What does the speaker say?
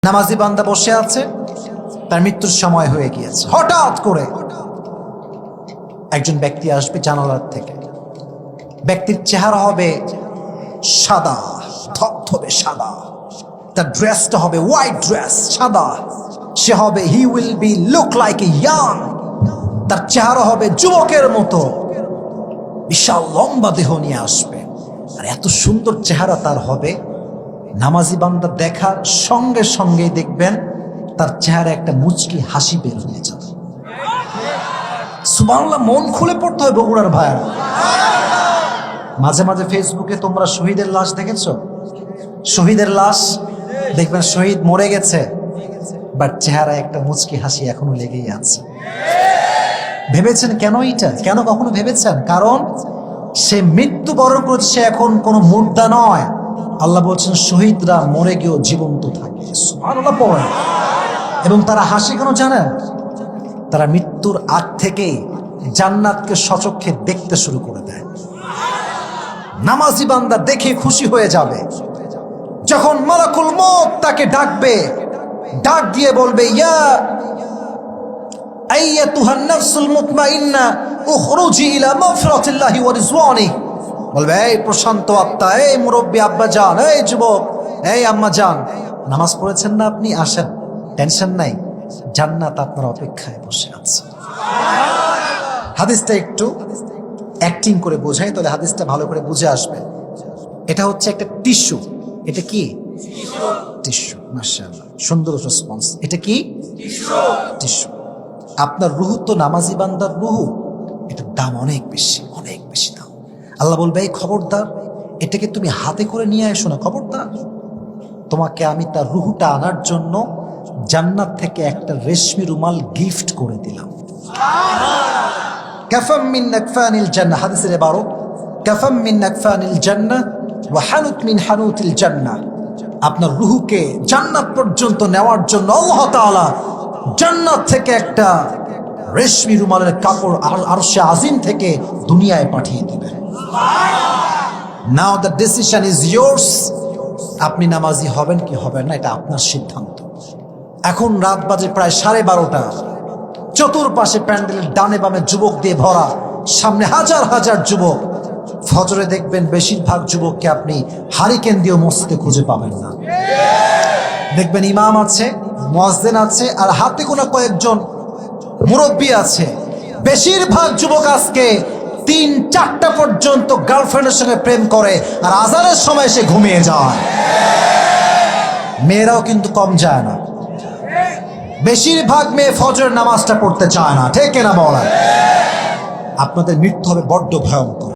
নামাজি বান্দা বসে আছে, তার মৃত্যুর সময় হয়ে গিয়েছে। হঠাৎ করে একজন ব্যক্তি আসবে জানালার থেকে। ব্যক্তির চেহারা হবে সাদা, ধবধবে সাদা। তার ড্রেসটা হবে হোয়াইট ড্রেস, সাদা। সে হবে he will be look like a young. তার চেহারা হবে যুবকের মতো, বিশাল লম্বা দেহ নিয়ে আসবে। আর এত সুন্দর চেহারা তার হবে, নামাজি বান্দা দেখার সঙ্গে সঙ্গেই দেখবেন তার চেহারা একটা মুচকি হাসি বের হয়ে যাবে। সুবহানাল্লাহ, মন খুলে পড়তে হয় বগুড়ার ভাইয়া। মাঝে মাঝে ফেসবুকে তোমরা শহীদের লাশ দেখেছো? শহীদের লাশ দেখবেন, শহীদ মরে গেছে, বাট চেহারা একটা মুচকি হাসি এখনো লেগেই আছে। ভেবেছেন কেন এটা? কেন কখনো ভেবেছেন? কারণ সে মৃত্যুবরণ করেছে, সে এখন কোনো মুর্দা নয়। আল্লাহ বলছেন শহীদরা মরে গিয়েও জীবন্ত থাকে। সুবহানাল্লাহ পড়েন। এবং তারা হাসি কেন জানেন? তারা মৃত্যুর আগ থেকেই জান্নাতকে সচক্ষে দেখতে শুরু করে দেয়। নামাজি বান্দা দেখে খুশি হয়ে যাবে। যখন মালাকুল মউত তাকে ডাকবে, ডাক দিয়ে বলবে, ইয়া আইয়াতুহান নাফসুল মুতমাইন্না উখরুজি ইলা মাগফিরাতিল্লাহি ওয়া রিজওয়ানি। বলবে, এই প্রশান্ত আত্মা, এই মুরব্বী আব্বা জান, এই যুবক, এই আম্মা জান, নামাজ পড়েছেন না আপনি? আসেন, টেনশন নাই, জান্নাত আপনার অপেক্ষায় বসে আছে। হাদিসটা একটু অ্যাক্টিং করে বোঝাই, তাহলে হাদিসটা ভালো করে বুঝে আসবে। এটা হচ্ছে একটা টিস্যু। এটা কি টিস্যু? মাশাআল্লাহ, সুন্দর রেসপন্স। এটা কি টিস্যু? আপনার রুহু তো নামাজি বান্দার রুহু, এটার দাম অনেক বেশি, অনেক বেশি দাম। আল্লাহ বলবে, এই খবরদার, এটাকে তুমি হাতে করে নিয়ে এসো না, খবরদার। তোমাকে আমি তার রুহুটা আনার জন্য জান্নাত থেকে একটা রেশমি রুমাল গিফট করে দিলাম। কাফাম মিন নাকফানিল জান্নাহ, হাদিসের ইবারত, কাফাম মিন নাকফানিল জান্নাহ ওয়া হানুত মিন হানুতিল জান্নাহ। আপনার রুহুকে জান্নাত পর্যন্ত নেওয়ার জন্য আল্লাহ তাআলা জান্নাত থেকে একটা রেশমি রুমালের কাপড় আরশে আজিম থেকে দুনিয়ায় পাঠিয়ে দিবেন। নাও দ্য ডিসিশন ইজ ইয়োর্স। আপনি নামাজি হবেন কি হবেন না, এটা আপনার সিদ্ধান্ত। এখন রাত বাজে প্রায় 12:30। চতুর্পাশে প্যান্ডেলের ডানে বামে যুবক দিয়ে ভরা, সামনে হাজার হাজার যুবক। ফজরে দেখবেন বেশিরভাগ যুবককে আপনি হারিকেন দিয়ে মসজিদে খুঁজে পাবেন না। দেখবেন ইমাম আছে, মুয়াজ্জিন আছে, আর হাতে গোনা কয়েকজন মুরব্বী আছে। বেশিরভাগ যুবক আজকে 3-4টা পর্যন্ত গার্লফ্রেন্ডের সঙ্গে প্রেম করে, আর আজানের সময় সে ঘুমিয়ে যায়। মেয়েরাও কিন্তু কম যায় না। বেশিরভাগ মেয়ে ফজরের নামাজটা পড়তে চায় না, ঠিক না বলেন? আপনাদের মৃত্যু হবে বড্ড ভয়ঙ্কর।